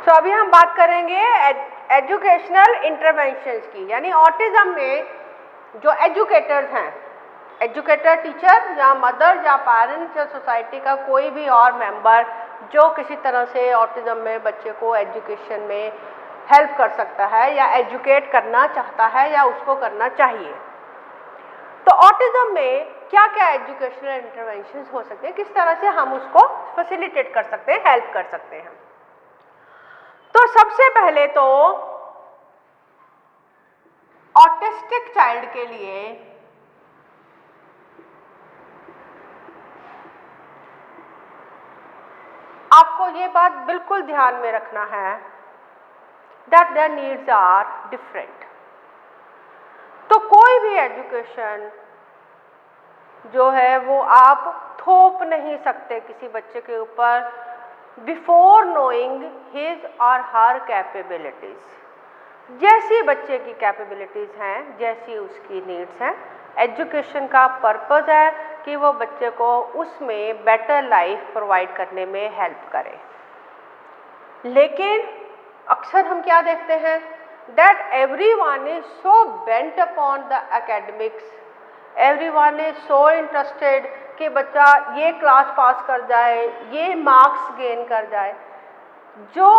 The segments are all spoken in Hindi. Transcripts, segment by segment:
तो अभी हम बात करेंगे एजुकेशनल इंटरवेंशंस की, यानी ऑटिज्म में जो एजुकेटर्स हैं, एजुकेटर टीचर या मदर या पेरेंट्स या सोसाइटी का कोई भी और मेंबर जो किसी तरह से ऑटिज्म में बच्चे को एजुकेशन में हेल्प कर सकता है या एजुकेट करना चाहता है या उसको करना चाहिए। तो ऑटिज्म में क्या क्या एजुकेशनल इंटरवेंशंस हो सकते हैं, किस तरह से हम उसको फैसिलिटेट कर सकते हैं, हेल्प कर सकते हैं। तो सबसे पहले तो ऑटिस्टिक चाइल्ड के लिए आपको ये बात बिल्कुल ध्यान में रखना है that there needs are different. तो कोई भी एजुकेशन जो है वो आप थोप नहीं सकते किसी बच्चे के ऊपर बिफोर नोइंग हिज और हर कैपेबिलिटीज़। जैसी बच्चे की कैपेबिलिटीज़ हैं, जैसी उसकी नीड्स हैं, एजुकेशन का पर्पज़ है कि वो बच्चे को उसमें बेटर लाइफ प्रोवाइड करने में हेल्प करे। लेकिन अक्सर हम क्या देखते हैं that everyone is so bent upon the academics, everyone is so interested कि बच्चा ये क्लास पास कर जाए, ये मार्क्स गेन कर जाए। जो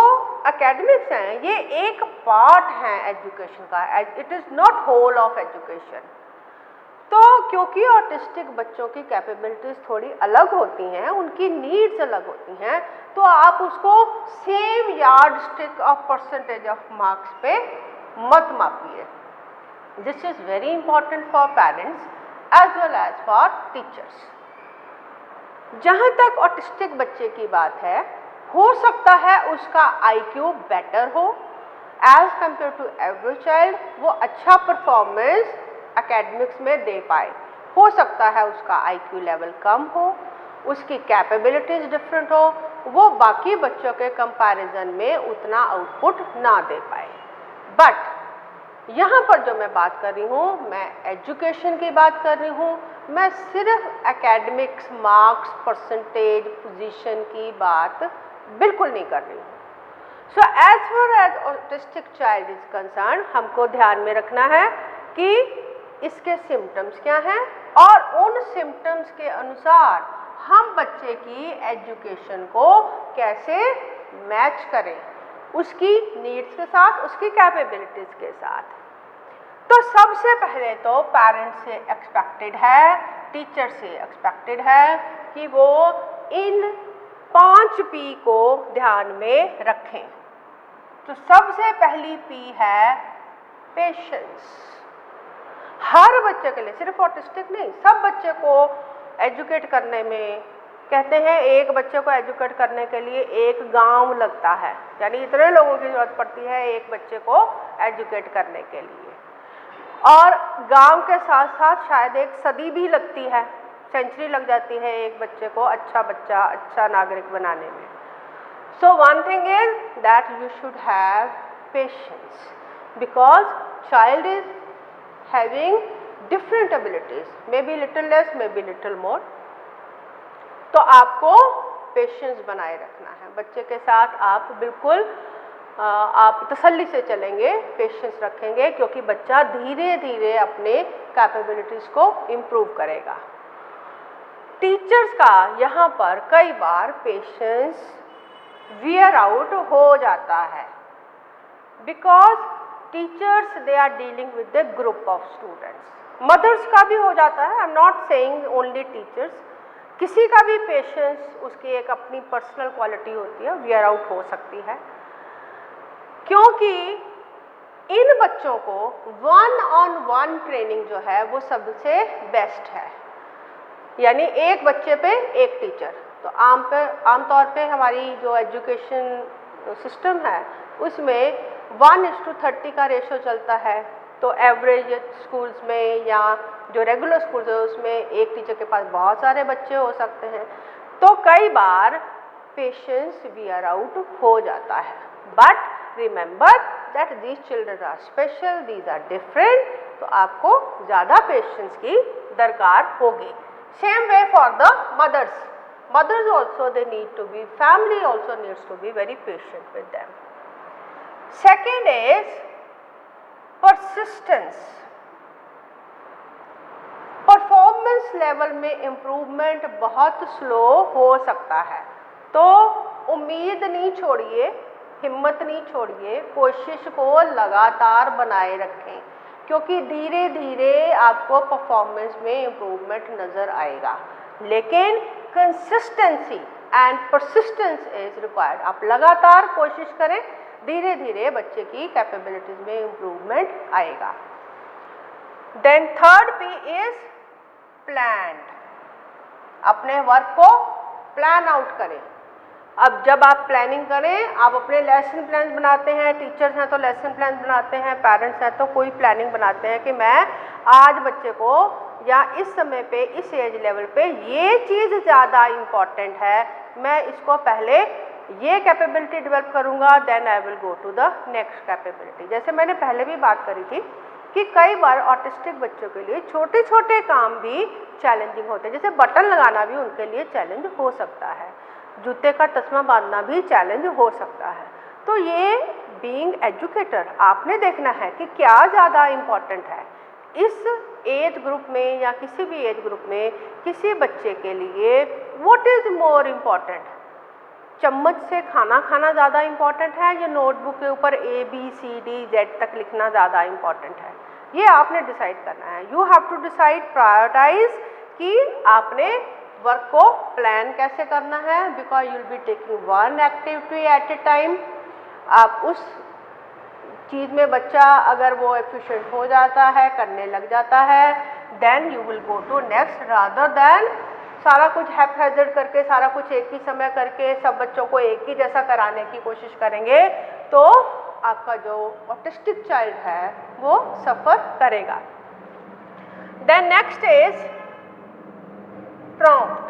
एकेडमिक्स हैं ये एक पार्ट है एजुकेशन का, it is not whole of education. तो क्योंकि ऑटिस्टिक बच्चों की कैपेबिलिटीज़ थोड़ी अलग होती हैं, उनकी नीड्स अलग होती हैं, तो आप उसको same yardstick of percentage of marks पे मत मापिए। This is very important for parents as well as for teachers. जहाँ तक ऑटिस्टिक बच्चे की बात है, हो सकता है उसका IQ बेटर हो as compare to average child, वो अच्छा परफॉर्मेंस एकेडमिक्स में दे पाए। हो सकता है उसका IQ लेवल कम हो, उसकी कैपेबिलिटीज़ डिफरेंट हो, वो बाकी बच्चों के कंपैरिजन में उतना आउटपुट ना दे पाए। बट यहाँ पर जो मैं बात कर रही हूँ, मैं एजुकेशन की बात कर रही हूँ, मैं सिर्फ एकेडमिक्स मार्क्स परसेंटेज पोजीशन की बात बिल्कुल नहीं कर रही हूँ। So as far as autistic child is concern, हमको ध्यान में रखना है कि इसके सिम्टम्स क्या हैं और उन सिम्टम्स के अनुसार हम बच्चे की एजुकेशन को कैसे मैच करें उसकी नीड्स के साथ, उसकी कैपेबिलिटीज़ के साथ। तो सबसे पहले तो पेरेंट्स से एक्सपेक्टेड है, टीचर से एक्सपेक्टेड है कि वो इन 5 P को ध्यान में रखें। तो सबसे पहली P है पेशेंस। हर बच्चे के लिए, सिर्फ ऑटिस्टिक नहीं, सब बच्चे को एजुकेट करने में, कहते हैं एक बच्चे को एजुकेट करने के लिए एक गांव लगता है, यानी इतने लोगों की ज़रूरत पड़ती है एक बच्चे को एजुकेट करने के लिए। और गांव के साथ साथ शायद एक सदी भी लगती है, सेंचुरी लग जाती है एक बच्चे को अच्छा बच्चा, अच्छा नागरिक बनाने में। So one thing is that you should have patience because child is having different abilities, may be little less, may be little more. तो आपको पेशेंस बनाए रखना है बच्चे के साथ। आप बिल्कुल आप तसल्ली से चलेंगे, पेशेंस रखेंगे, क्योंकि बच्चा धीरे धीरे अपने कैपेबिलिटीज़ को इम्प्रूव करेगा। टीचर्स का यहाँ पर कई बार पेशेंस वियर आउट हो जाता है because teachers they are dealing with the group of students. Mothers का भी हो जाता है, I am not saying only teachers, किसी का भी पेशेंस उसकी एक अपनी पर्सनल क्वालिटी होती है, वियर आउट हो सकती है। क्योंकि इन बच्चों को 1-on-1 ट्रेनिंग जो है वो सबसे बेस्ट है, यानी एक बच्चे पे एक टीचर। तो आमतौर पे हमारी जो एजुकेशन सिस्टम है उसमें 1:30 का रेशो चलता है। तो एवरेज स्कूल्स में या जो रेगुलर स्कूल्स है उसमें एक टीचर के पास बहुत सारे बच्चे हो सकते हैं। तो कई बार पेशेंस वियर आउट हो जाता है। But remember that these children are special, these are different. तो आपको ज़्यादा पेशेंस की दरकार होगी। Same way for the mothers. Mothers also, they need to be, family also needs to be very patient with them. Second is persistence. Performance level में इम्प्रूवमेंट बहुत स्लो हो सकता है, तो उम्मीद नहीं छोड़िए, हिम्मत नहीं छोड़िए, कोशिश को लगातार बनाए रखें, क्योंकि धीरे धीरे आपको परफॉर्मेंस में इम्प्रूवमेंट नज़र आएगा। लेकिन consistency and persistence is required. आप लगातार कोशिश करें, धीरे धीरे बच्चे की कैपेबिलिटीज में इम्प्रूवमेंट आएगा। Then third P is planned. अपने वर्क को प्लान आउट करें। अब जब आप प्लानिंग करें, आप अपने लेसन प्लान बनाते हैं, टीचर्स हैं तो लेसन प्लान बनाते हैं, पेरेंट्स हैं तो कोई प्लानिंग बनाते हैं कि मैं आज बच्चे को या इस समय पे इस एज लेवल पे ये चीज़ ज़्यादा इम्पॉर्टेंट है, मैं इसको पहले ये कैपेबिलिटी डेवलप करूँगा, then I will go to the next capability. जैसे मैंने पहले भी बात करी थी कि कई बार ऑटिस्टिक बच्चों के लिए छोटे छोटे काम भी चैलेंजिंग होते हैं, जैसे बटन लगाना भी उनके लिए चैलेंज हो सकता है, जूते का तस्मा बांधना भी चैलेंज हो सकता है। तो ये बीइंग एजुकेटर आपने देखना है कि क्या ज़्यादा इम्पॉर्टेंट है इस एज ग्रुप में या किसी भी एज ग्रुप में किसी बच्चे के लिए। व्हाट इज़ मोर इम्पॉर्टेंट, चम्मच से खाना खाना ज़्यादा इम्पॉर्टेंट है या नोटबुक के ऊपर ABCD Z तक लिखना ज़्यादा इम्पॉर्टेंट है? ये आपने डिसाइड करना है। You have to decide, prioritise कि आपने वर्क को प्लान कैसे करना है, because you will be taking one activity at a time. आप उस चीज़ में बच्चा अगर वो एफिशिएंट हो जाता है, करने लग जाता है, then you will go to next, rather than सारा कुछ हैफेजर्ड करके, सारा कुछ एक ही समय करके सब बच्चों को एक ही जैसा कराने की कोशिश करेंगे तो आपका जो ऑटिस्टिक चाइल्ड है वो सफ़र करेगा। Then next is prompt.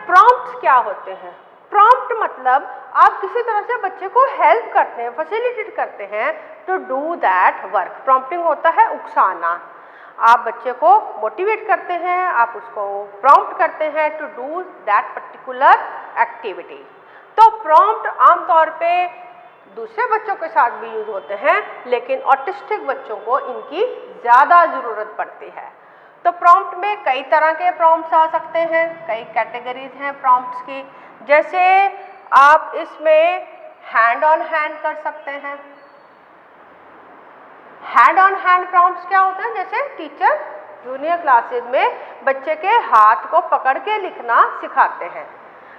Prompt क्या होते हैं? प्रॉम्प्ट मतलब आप किसी तरह से बच्चे को हेल्प करते हैं, फैसिलिटेट करते हैं to do that work. Prompting होता है उकसाना। आप बच्चे को मोटिवेट करते हैं, आप उसको प्रॉम्प्ट करते हैं to do that particular activity. तो प्रॉम्प्ट आमतौर पे दूसरे बच्चों के साथ भी यूज होते हैं, लेकिन ऑटिस्टिक बच्चों को इनकी ज़्यादा ज़रूरत पड़ती है। तो प्रॉम्प्ट में कई तरह के प्रॉम्प्ट्स आ सकते हैं, कई कैटेगरीज हैं प्रॉम्प्ट्स की। जैसे आप इसमें हैंड ऑन हैंड कर सकते हैं। हैंड ऑन हैंड प्रॉम्प्ट्स क्या होता है? जैसे टीचर जूनियर क्लासेज में बच्चे के हाथ को पकड़ के लिखना सिखाते हैं,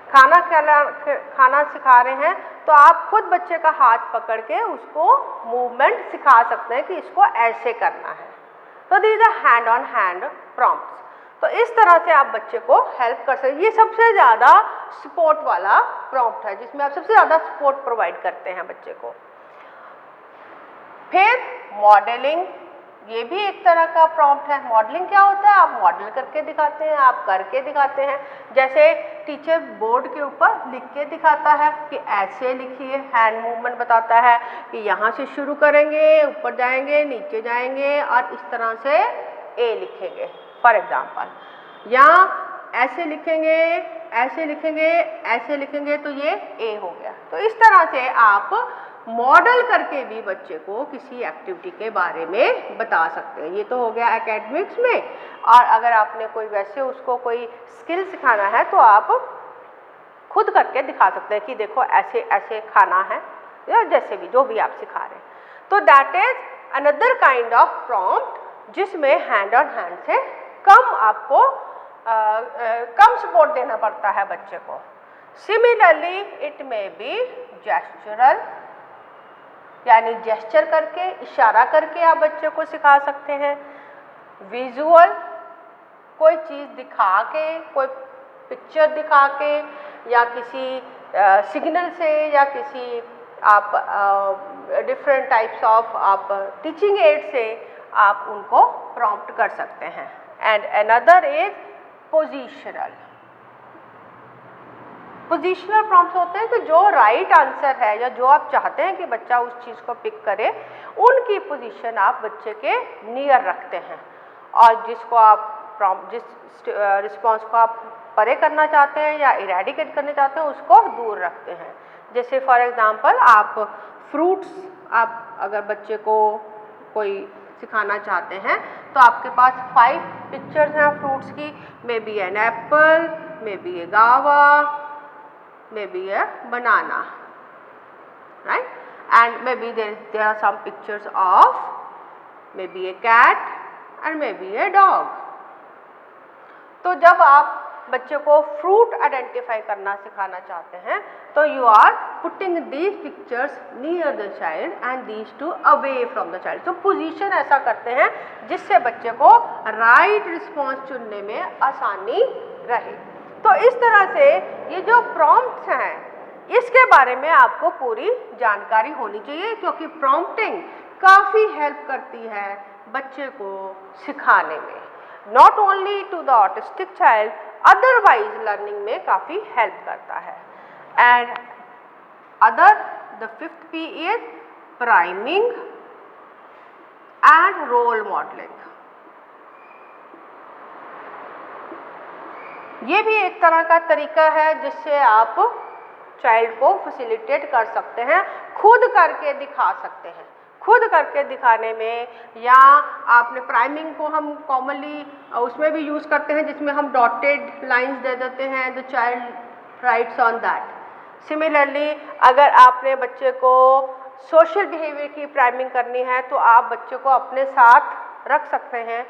खाना सिखा रहे हैं तो आप खुद बच्चे का हाथ पकड़ के उसको मूवमेंट सिखा सकते हैं कि इसको ऐसे करना है। तो these are hand on hand prompts. तो इस तरह से आप बच्चे को हेल्प कर सकते हैं। ये सबसे ज़्यादा सपोर्ट वाला प्रॉम्प्ट है, जिसमें आप सबसे ज़्यादा सपोर्ट प्रोवाइड करते हैं बच्चे को। फिर मॉडलिंग, ये भी एक तरह का प्रॉम्प्ट है। मॉडलिंग क्या होता है? आप मॉडल करके दिखाते हैं, आप करके दिखाते हैं। जैसे टीचर बोर्ड के ऊपर लिख के दिखाता है कि ऐसे लिखिए, हैंड मूवमेंट बताता है कि यहाँ से शुरू करेंगे, ऊपर जाएंगे, नीचे जाएंगे और इस तरह से ए लिखेंगे फॉर एग्जाम्पल, या ऐसे लिखेंगे, ऐसे लिखेंगे, ऐसे लिखेंगे तो ये ए हो गया। तो इस तरह से आप मॉडल करके भी बच्चे को किसी एक्टिविटी के बारे में बता सकते हैं। ये तो हो गया एकेडमिक्स में। और अगर आपने कोई वैसे उसको कोई स्किल सिखाना है तो आप खुद करके दिखा सकते हैं कि देखो ऐसे ऐसे खाना है, या जैसे भी जो भी आप सिखा रहे हैं। तो that is another kind of prompt, जिसमें हैंड ऑन हैंड से कम आपको कम सपोर्ट देना पड़ता है बच्चे को। सिमिलरली इट मे बी जेस्चरल, यानी जेस्चर करके, इशारा करके आप बच्चे को सिखा सकते हैं। विजुअल, कोई चीज़ दिखा के, कोई पिक्चर दिखा के, या किसी सिग्नल से, या किसी आप डिफरेंट टाइप्स ऑफ आप टीचिंग एड से आप उनको प्रॉम्प्ट कर सकते हैं। And another is positional. Positional prompts होते हैं कि जो राइट आंसर है या जो आप चाहते हैं कि बच्चा उस चीज़ को पिक करे, उनकी पोजीशन आप बच्चे के नियर रखते हैं। और जिसको आप जिस रिस्पॉन्स को आप परे करना चाहते हैं या इरेडिकेट करना चाहते हैं उसको दूर रखते हैं। जैसे फॉर एग्जांपल आप फ्रूट्स, आप अगर बच्चे को कोई सिखाना चाहते हैं तो आपके पास 5 पिक्चर्स हैं फ्रूट्स की, may be an apple, may be a guava, may be a banana, right? And maybe there are some pictures of maybe a cat and maybe a dog. तो जब आप बच्चे को फ्रूट आइडेंटिफाई करना सिखाना चाहते हैं तो you are putting these pictures near the child and these two away from the child. तो पोजीशन ऐसा करते हैं जिससे बच्चे को राइट रिस्पॉन्स चुनने में आसानी रहे। तो इस तरह से ये जो प्रॉम्प्ट्स हैं इसके बारे में आपको पूरी जानकारी होनी चाहिए, क्योंकि प्रॉम्प्टिंग काफ़ी हेल्प करती है बच्चे को सिखाने में, not only to the autistic child, otherwise learning में काफ़ी हेल्प करता है। And the 5th P is priming and role modelling. ये भी एक तरह का तरीका है जिससे आप चाइल्ड को फैसिलिटेट कर सकते हैं, खुद करके दिखा सकते हैं। खुद करके दिखाने में, या आपने प्राइमिंग को हम कॉमनली उसमें भी यूज़ करते हैं जिसमें हम डॉटेड लाइंस दे देते हैं, the child rights on that. Similarly अगर आपने बच्चे को सोशल बिहेवियर की प्राइमिंग करनी है तो आप बच्चे को अपने साथ रख सकते हैं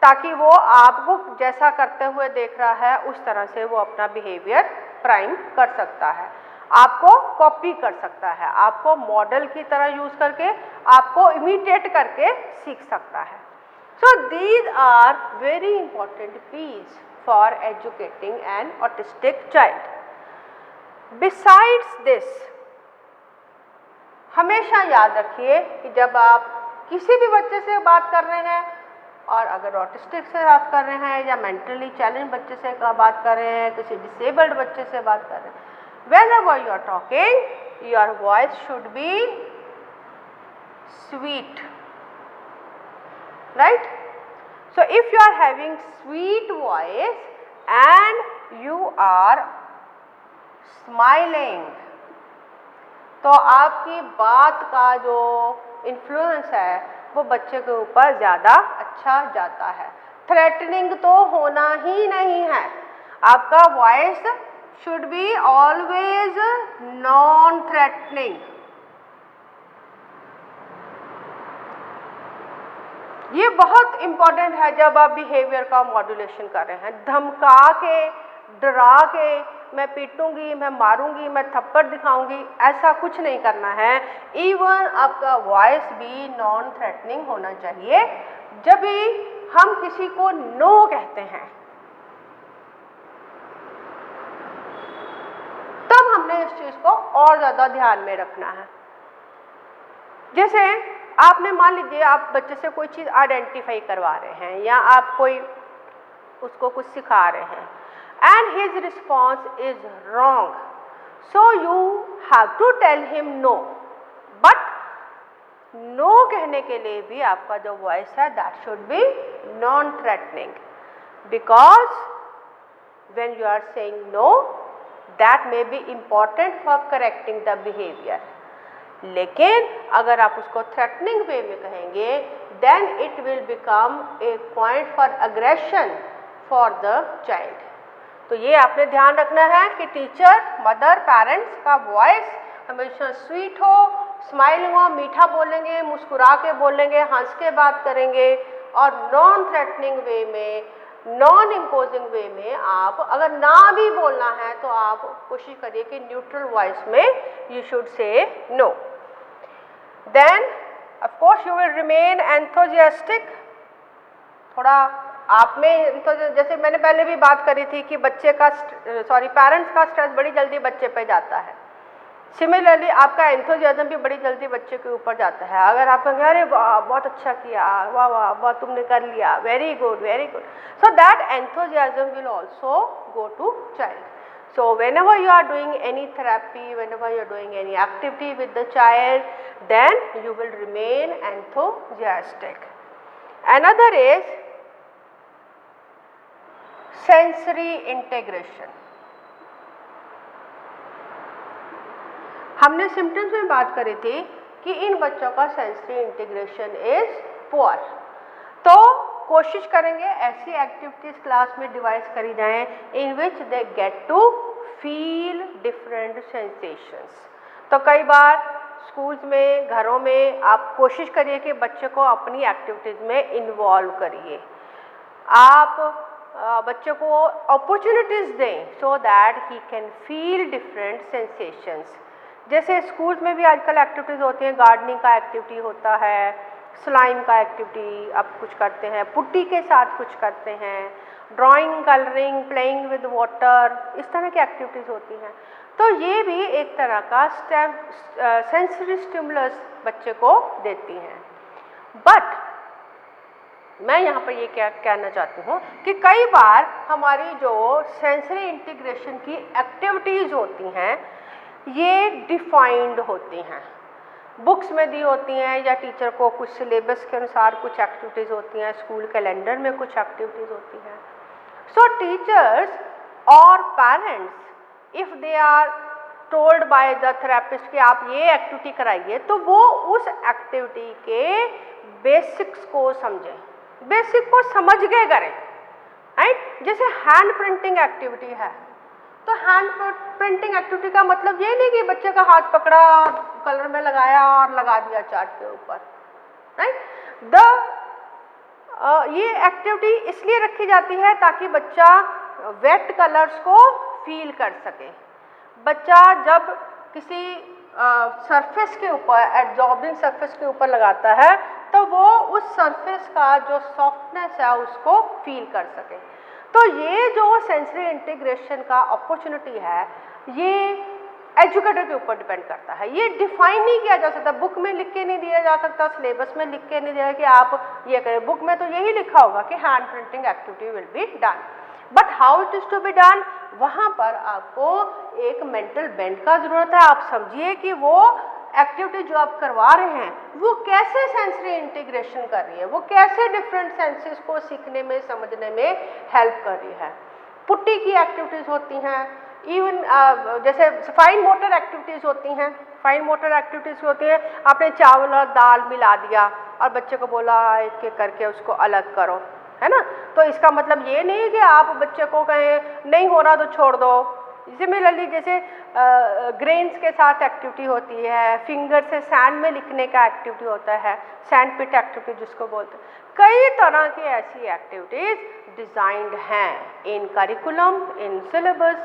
ताकि वो आपको जैसा करते हुए देख रहा है उस तरह से वो अपना बिहेवियर प्राइम कर सकता है, आपको कॉपी कर सकता है, आपको मॉडल की तरह यूज़ करके आपको इमिटेट करके सीख सकता है। So these are very important piece for educating an autistic child. Besides this, हमेशा याद रखिए कि जब आप किसी भी बच्चे से बात कर रहे हैं, और अगर ऑटिस्टिक से बात कर रहे हैं या मेंटली चैलेंज बच्चे से बात कर रहे हैं, किसी डिसेबल्ड बच्चे से बात कर रहे हैं, whenever you are talking, your voice should be sweet, right? So if you are having sweet voice and you are smiling, तो आपकी बात का जो इन्फ्लुएंस है वो बच्चे के ऊपर ज़्यादा अच्छा जाता है। थ्रेटनिंग तो होना ही नहीं है, आपका voice should be always non-threatening। ये बहुत इम्पॉर्टेंट है जब आप बिहेवियर का मॉड्यूलेशन कर रहे हैं। धमका के, डरा के, मैं पीटूंगी, मैं मारूंगी, मैं थप्पड़ दिखाऊंगी, ऐसा कुछ नहीं करना है। इवन आपका वॉइस भी नॉन थ्रेटनिंग होना चाहिए। जब भी हम किसी को नो कहते हैं तब हमने इस चीज़ को और ज़्यादा ध्यान में रखना है। जैसे आपने मान लीजिए आप बच्चे से कोई चीज़ आइडेंटिफाई करवा रहे हैं या आप कोई उसको कुछ सिखा रहे हैं and his response is wrong, so you have to tell him no. But no कहने के लिए भी आपका जो वॉइस है that should be non threatening, because when you are saying no that may be important for correcting the behaviour. लेकिन अगर आप उसको थ्रेटनिंग वे में कहेंगे then it will become a point for aggression for the child. तो ये आपने ध्यान रखना है कि टीचर, मदर, पेरेंट्स का वॉइस हमेशा स्वीट हो, स्माइलिंग हो, मीठा बोलेंगे, मुस्कुरा के बोलेंगे, हंस के बात करेंगे, और नॉन थ्रेटनिंग वे में, नॉन इम्पोजिंग वे में आप अगर ना भी बोलना है तो आप कोशिश करिए कि न्यूट्रल वॉइस में you should say no. Then of course you will remain enthusiastic. थोड़ा आप में तो जैसे मैंने पहले भी बात करी थी कि बच्चे का पेरेंट्स का स्ट्रेस बड़ी जल्दी बच्चे पे जाता है। सिमिलरली आपका एंथुसियाज्म भी बड़ी जल्दी बच्चे के ऊपर जाता है। अगर आप कहेंगे अरे वाह बहुत अच्छा किया, वाह वाह वाह तुमने कर लिया, very good very good, so that enthusiasm will also go to child. So whenever you are doing any therapy, whenever you are doing any activity with the child, then you will remain enthusiastic. Another is sensory integration. हमने सिम्टम्स में बात करी थी कि इन बच्चों का सेंसरी इंटीग्रेशन इज पुअर। तो कोशिश करेंगे ऐसी एक्टिविटीज क्लास में डिवाइस करी जाएं in which they get to feel different sensations. तो कई बार स्कूल्स में, घरों में आप कोशिश करिए कि बच्चे को अपनी एक्टिविटीज़ में इन्वॉल्व करिए। आप बच्चे को अपॉर्चुनिटीज़ दें so that he can feel different sensations. जैसे स्कूल्स में भी आजकल एक्टिविटीज़ होती हैं, गार्डनिंग का एक्टिविटी होता है, स्लाइम का एक्टिविटी आप कुछ करते हैं, पुट्टी के साथ कुछ करते हैं, drawing, colouring, playing with water, इस तरह की एक्टिविटीज़ होती हैं। तो ये भी एक तरह का सेंसरी स्टिमुलस बच्चे को देती हैं। बट मैं यहाँ पर ये क्या कहना चाहती हूँ कि कई बार हमारी जो सेंसरी इंटीग्रेशन की एक्टिविटीज़ होती हैं ये डिफाइंड होती हैं, बुक्स में दी होती हैं, या टीचर को कुछ सिलेबस के अनुसार कुछ एक्टिविटीज़ होती हैं, स्कूल कैलेंडर में कुछ एक्टिविटीज़ होती हैं। सो टीचर्स और parents if they are told by the therapist कि आप ये एक्टिविटी कराइए, तो वो उस एक्टिविटी के बेसिक्स को समझें, बेसिक को समझ के करें, राइट। जैसे हैंड प्रिंटिंग एक्टिविटी है, तो हैंड प्रिंटिंग एक्टिविटी का मतलब ये नहीं कि बच्चे का हाथ पकड़ा और कलर में लगाया और लगा दिया चार्ट के ऊपर, राइट। ये एक्टिविटी इसलिए रखी जाती है ताकि बच्चा वेट कलर्स को फील कर सके। बच्चा जब किसी सरफेस के ऊपर, एब्जॉर्बिंग सरफेस के ऊपर लगाता है, तो वो उस सरफेस का जो सॉफ्टनेस है उसको फील कर सके। तो ये जो सेंसरी इंटीग्रेशन का अपॉर्चुनिटी है, ये एजुकेटर के ऊपर डिपेंड करता है। ये डिफाइन नहीं किया जा सकता, बुक में लिख के नहीं दिया जा सकता, सिलेबस में लिख के नहीं दिया कि आप ये करें। बुक में तो यही लिखा होगा कि hand printing activity will be done, but how it is to be done, वहाँ पर आपको एक मेंटल बेंड का ज़रूरत है। आप समझिए कि वो एक्टिविटी जो आप करवा रहे हैं वो कैसे सेंसरी इंटीग्रेशन कर रही है, वो कैसे डिफरेंट सेंसेस को सीखने में, समझने में हेल्प कर रही है। पुट्टी की एक्टिविटीज़ होती हैं, इवन जैसे फाइन मोटर एक्टिविटीज़ होती हैं। फाइन मोटर एक्टिविटीज़ होती हैं, आपने चावल और दाल मिला दिया और बच्चे को बोला एक एक करके उसको अलग करो, है ना। तो इसका मतलब ये नहीं कि आप बच्चे को कहें नहीं हो रहा तो छोड़ दो। सिमिलरली जैसे ग्रेन्स के साथ एक्टिविटी होती है, फिंगर से सैंड में लिखने का एक्टिविटी होता है, सैंड पिट एक्टिविटी जिसको बोलते हैं। कई तरह की ऐसी एक्टिविटीज़ डिज़ाइंड हैं in curriculum, in syllabus,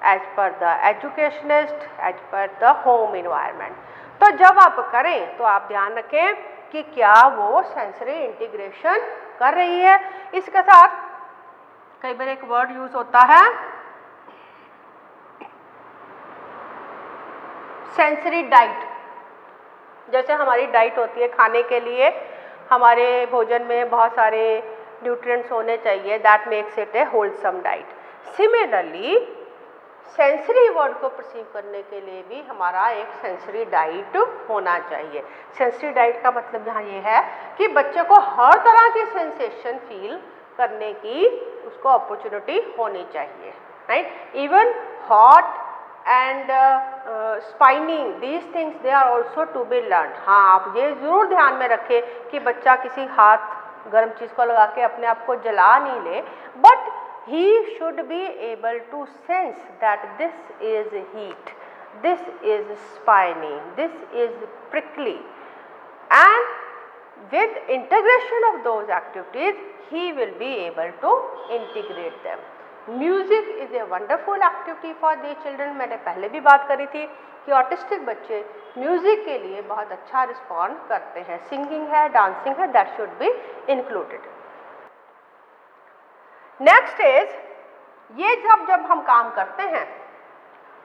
as per the educationist, as per the home environment. तो जब आप करें तो आप ध्यान रखें कि क्या वो सेंसरी इंटीग्रेशन कर रही है। इसके साथ कई बार एक वर्ड यूज़ होता है सेंसरी डाइट। जैसे हमारी डाइट होती है खाने के लिए, हमारे भोजन में बहुत सारे न्यूट्रिएंट्स होने चाहिए, that makes it A wholesome diet. Similarly sensory word को परसीव करने के लिए भी हमारा एक सेंसरी डाइट होना चाहिए। सेंसरी डाइट का मतलब यहाँ ये है कि बच्चे को हर तरह की सेंसेशन फील करने की उसको अपॉर्चुनिटी होनी चाहिए, right. Even hot and spinning, these things they are also to be learn. हाँ, आप ये ज़रूर ध्यान में रखें कि बच्चा किसी हाथ गर्म चीज़ को लगा के अपने आप को जला नहीं ले, but he should be able to sense that this is heat, this is spiny, this is prickly, and with integration of those activities he will be able to integrate them. Music is a wonderful activity for these children. मैंने पहले भी बात करी थी कि ऑटिस्टिक बच्चे म्यूज़िक के लिए बहुत अच्छा रिस्पॉन्ड करते हैं। सिंगिंग है, डांसिंग है, that should be included. Next is, ये जब हम काम करते हैं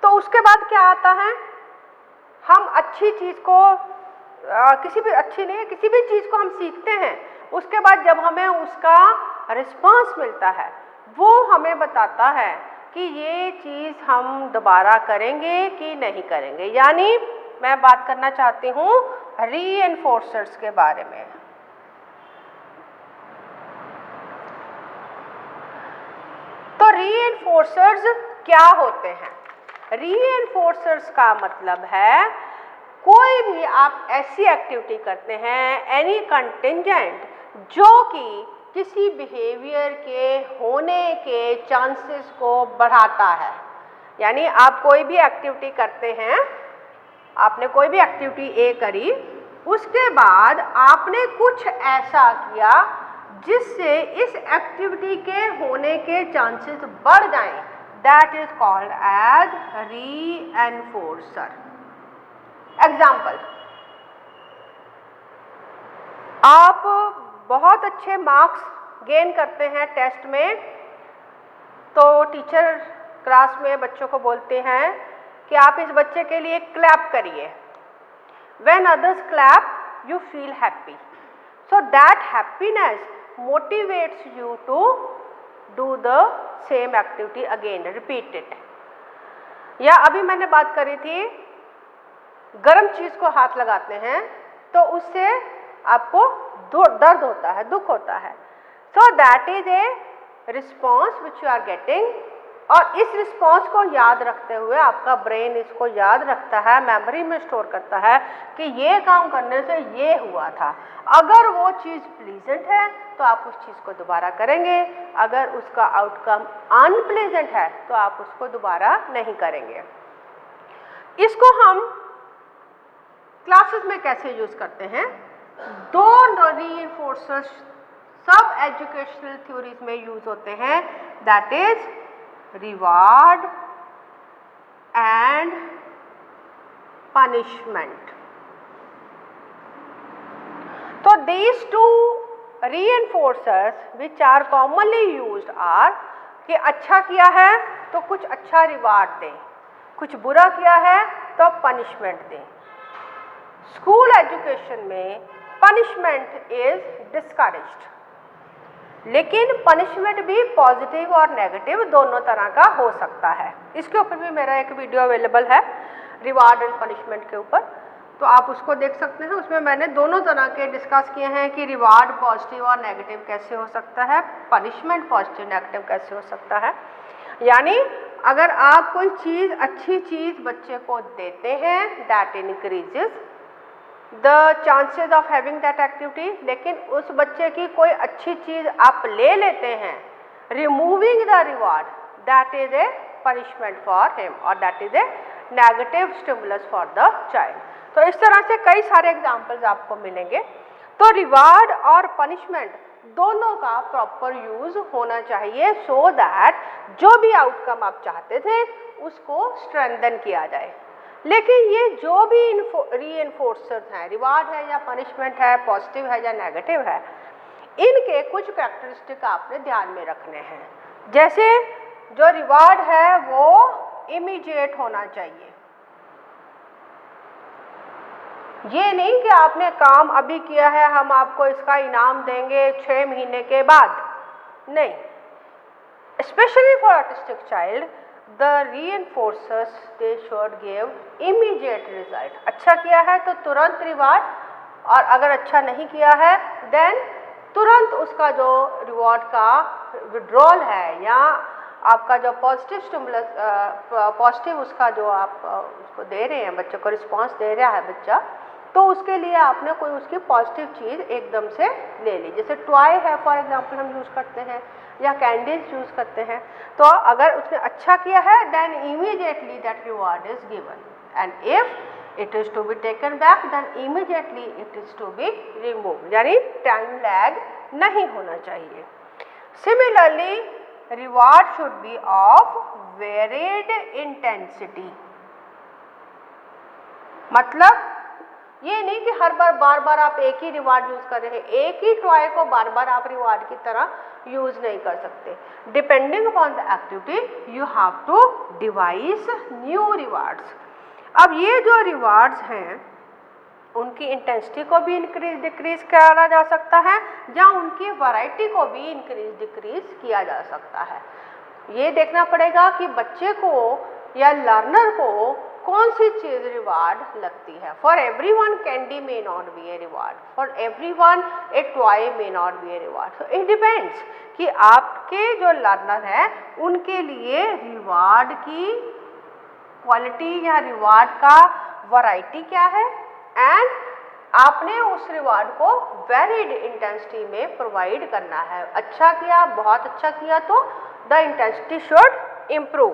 तो उसके बाद क्या आता है, हम अच्छी चीज़ को किसी भी अच्छी नहीं, किसी भी चीज़ को हम सीखते हैं, उसके बाद जब हमें उसका रिस्पांस मिलता है वो हमें बताता है कि ये चीज़ हम दोबारा करेंगे कि नहीं करेंगे। यानी मैं बात करना चाहती हूँ रीइंफोर्सर्स के बारे में। रीइंफोर्सर्स क्या होते हैं? रीइंफोर्सर्स का मतलब है कोई भी आप ऐसी एक्टिविटी करते हैं, एनी कंटिंजेंट, जो कि किसी बिहेवियर के होने के चांसेस को बढ़ाता है। यानी आप कोई भी एक्टिविटी करते हैं, आपने कोई भी एक्टिविटी ए करी, उसके बाद आपने कुछ ऐसा किया जिससे इस एक्टिविटी के होने के चांसेस बढ़ जाएं, that is called as reinforcer. Example, आप बहुत अच्छे मार्क्स गेन करते हैं टेस्ट में, तो टीचर क्लास में बच्चों को बोलते हैं कि आप इस बच्चे के लिए क्लैप करिए। When others clap, you feel happy. So that happiness motivates you to do the same activity again, repeat it. या अभी मैंने बात करी थी, गर्म चीज़ को हाथ लगाते हैं तो उससे आपको दर्द होता है, दुख होता है। So that is a response which you are getting, और इस रिस्पॉन्स को याद रखते हुए आपका ब्रेन इसको याद रखता है, मेमोरी में स्टोर करता है कि ये काम करने से ये हुआ था। अगर वो चीज़ प्लीजेंट है तो आप उस चीज़ को दोबारा करेंगे, अगर उसका आउटकम अनप्लीजेंट है तो आप उसको दोबारा नहीं करेंगे। इसको हम क्लासेस में कैसे यूज़ करते हैं? दो रीइंफोर्सर्स सब एजुकेशनल थ्योरीज में यूज़ होते हैं, that is reward and punishment. So these two reinforcers which are commonly used are कि अच्छा किया है तो कुछ अच्छा रिवार्ड दें, कुछ बुरा किया है तो पनिशमेंट दें। स्कूल एजुकेशन में पनिशमेंट इज डिस्करेज्ड, लेकिन पनिशमेंट भी पॉजिटिव और नेगेटिव दोनों तरह का हो सकता है। इसके ऊपर भी मेरा एक वीडियो अवेलेबल है रिवार्ड एंड पनिशमेंट के ऊपर, तो आप उसको देख सकते हैं। उसमें मैंने दोनों तरह के डिस्कस किए हैं कि रिवार्ड पॉजिटिव और नेगेटिव कैसे हो सकता है, पनिशमेंट पॉजिटिव नेगेटिव कैसे हो सकता है। यानी अगर आप कोई चीज़, अच्छी चीज़ बच्चे को देते हैं, that increases the chances of having that activity, लेकिन उस बच्चे की कोई अच्छी चीज़ आप ले लेते हैं, removing the reward, that is a punishment for him और that is a negative stimulus for the child. तो इस तरह से कई सारे एग्जाम्पल्स आपको मिलेंगे। तो रिवार्ड और पनिशमेंट दोनों का प्रॉपर यूज होना चाहिए, सो दैट जो भी आउटकम आप चाहते थे उसको स्ट्रेंथन किया जाए। लेकिन ये जो भी रीइंफोर्सर्स हैं, रिवार्ड है या पनिशमेंट है, पॉजिटिव है या नेगेटिव है, इनके कुछ कैरेक्टरिस्टिक आपने ध्यान में रखने हैं। जैसे जो रिवार्ड है वो इमीडिएट होना चाहिए। ये नहीं कि आपने काम अभी किया है, हम आपको इसका इनाम देंगे 6 महीने के बाद, नहीं। Specially for autistic child the reinforcers they should give immediate result. अच्छा किया है तो तुरंत रिवार्ड, और अगर अच्छा नहीं किया है देन तुरंत उसका जो रिवॉर्ड का विड्रॉल है या आपका जो पॉजिटिव स्टिमुलस, पॉजिटिव उसका जो आप उसको दे रहे हैं, बच्चे को रिस्पांस दे रहा है बच्चा, तो उसके लिए आपने कोई उसकी पॉजिटिव चीज़ एकदम से ले ली। जैसे टॉय है फॉर एग्जांपल हम यूज़ करते हैं या कैंडीज यूज़ करते हैं, तो अगर उसने अच्छा किया है then immediately that reward is given, and if it is to be taken back then immediately it is to be remove, यानी टाइम लैग नहीं होना चाहिए। Similarly reward should be of varied intensity, मतलब ये नहीं कि हर बार बार आप एक ही रिवार्ड यूज़ कर रहे हैं, एक ही टॉय को बार बार आप रिवार्ड की तरह यूज़ नहीं कर सकते। Depending upon the activity you have to devise new rewards. अब ये जो रिवार्ड्स हैं उनकी इंटेंसिटी को भी इंक्रीज डिक्रीज करा जा सकता है या उनकी वैरायटी को भी इंक्रीज डिक्रीज किया जा सकता है। ये देखना पड़ेगा कि बच्चे को या लर्नर को कौन सी चीज़ रिवार्ड लगती है। For every one candy may not be a reward, for every one A toy may not be a reward. So it depends कि आप आपके जो लर्नर हैं उनके लिए रिवार्ड की क्वालिटी या रिवार्ड का वैरायटी क्या है, एंड आपने उस रिवार्ड को वेरिड इंटेंसिटी में प्रोवाइड करना है। अच्छा किया, बहुत अच्छा किया तो द इंटेंसिटी शुड इम्प्रूव।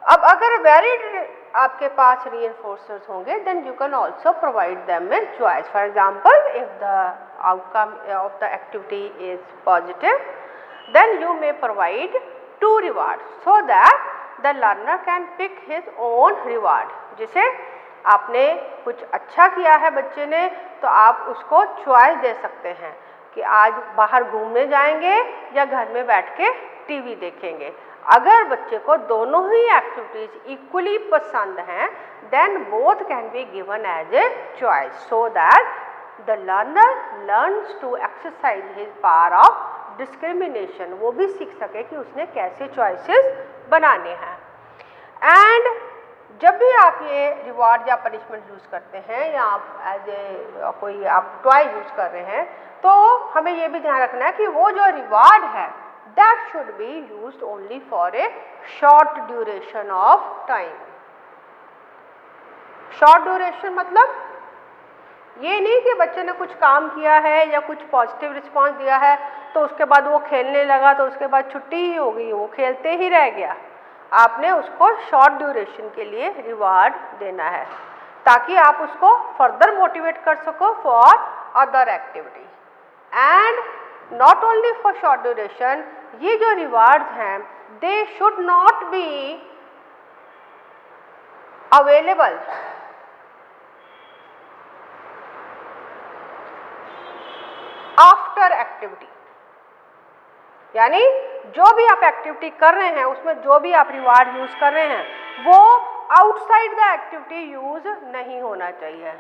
अब अगर वेरिड आपके पास रीइंफोर्सर्स होंगे then you can also provide them with choice. For example, if the outcome of the activity is positive then you may provide 2 rewards so that the learner can pick his own reward. जैसे आपने कुछ अच्छा किया है बच्चे ने तो आप उसको चॉइस दे सकते हैं कि आज बाहर घूमने जाएंगे या घर में बैठ के टीवी देखेंगे। अगर बच्चे को दोनों ही एक्टिविटीज इक्वली पसंद हैं then both can be given as a choice so that the learner learns to exercise his power of discrimination. वो भी सीख सके कि उसने कैसे चॉइसेस बनाने हैं। एंड जब भी आप ये रिवार्ड या पनिशमेंट यूज़ करते हैं या आप एज ए कोई आप टॉय यूज़ कर रहे हैं तो हमें ये भी ध्यान रखना है कि वो जो रिवार्ड है that should be used only for a short duration of time। short duration मतलब ये नहीं कि बच्चे ने कुछ काम किया है या कुछ पॉजिटिव रिस्पांस दिया है तो उसके बाद वो खेलने लगा तो उसके बाद छुट्टी ही हो गई, वो खेलते ही रह गया। आपने उसको शॉर्ट ड्यूरेशन के लिए रिवार्ड देना है ताकि आप उसको फर्दर मोटिवेट कर सको for other activity. And not only for short duration, ये जो रिवार्ड्स हैं they should not be available after activity. यानी जो भी आप एक्टिविटी कर रहे हैं उसमें जो भी आप रिवार्ड यूज कर रहे हैं वो आउटसाइड द एक्टिविटी यूज नहीं होना चाहिए।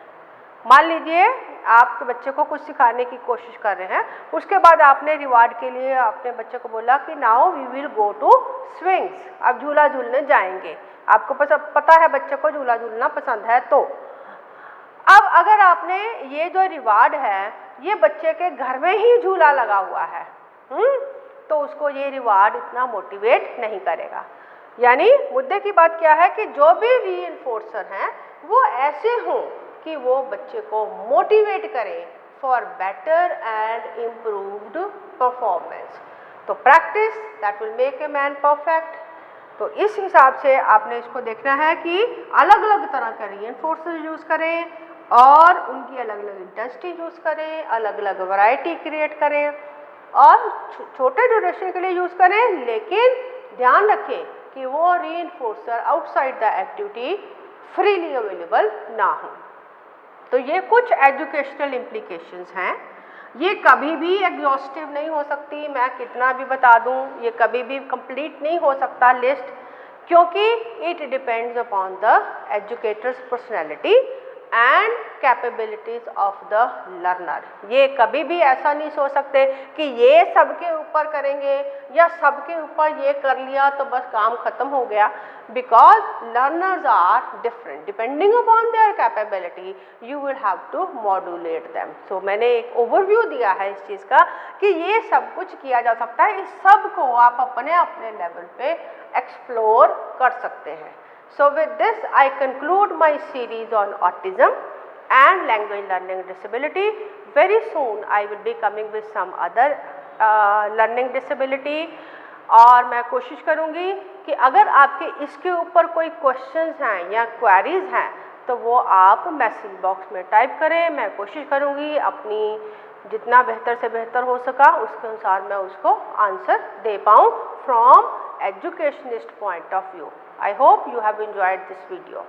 मान लीजिए आपके बच्चे को कुछ सिखाने की कोशिश कर रहे हैं, उसके बाद आपने रिवार्ड के लिए अपने बच्चे को बोला कि now we will go to swings, अब झूला झूलने जाएंगे। आपको पता है बच्चे को झूला झूलना पसंद है। तो अब अगर आपने ये जो रिवार्ड है ये बच्चे के घर में ही झूला लगा हुआ है तो उसको ये रिवार्ड इतना मोटिवेट नहीं करेगा। यानी मुद्दे की बात क्या है कि जो भी रीइंफोर्सर हैं वो ऐसे हों कि वो बच्चे को मोटिवेट करें for better and improved performance. तो practice that will make a man perfect. तो इस हिसाब से आपने इसको देखना है कि अलग अलग तरह का रीइंफोर्सर यूज़ करें और उनकी अलग अलग इंटेंसिटी यूज़ करें, अलग अलग वैरायटी क्रिएट करें और छोटे ड्यूरेशन के लिए यूज़ करें, लेकिन ध्यान रखें कि वो reinforcer outside the activity freely available ना हो। तो ये कुछ एजुकेशनल इम्प्लीकेशंस हैं। ये कभी भी एग्जॉस्टिव नहीं हो सकती, मैं कितना भी बता दूं ये कभी भी कंप्लीट नहीं हो सकता लिस्ट, क्योंकि it depends upon the educators personality and capabilities of the learner. ये कभी भी ऐसा नहीं सोच सकते कि ये सबके ऊपर करेंगे या सबके ऊपर ये कर लिया तो बस काम खत्म हो गया, because learners are different depending upon their capability you will have to modulate them. So मैंने एक ओवरव्यू दिया है इस चीज़ का कि ये सब कुछ किया जा सकता है, इस सब को आप अपने अपने लेवल पे एक्सप्लोर कर सकते हैं। So with this I conclude my series on autism and language learning disability. Very soon I will be coming with some other learning disability और मैं कोशिश करूँगी कि अगर आपके इसके ऊपर कोई क्वेश्चंस हैं या क्वेरीज हैं तो वो आप मैसेज बॉक्स में टाइप करें। मैं कोशिश करूँगी अपनी जितना बेहतर से बेहतर हो सका उसके अनुसार मैं उसको आंसर दे पाऊँ from educationist point of view. I hope you have enjoyed this video.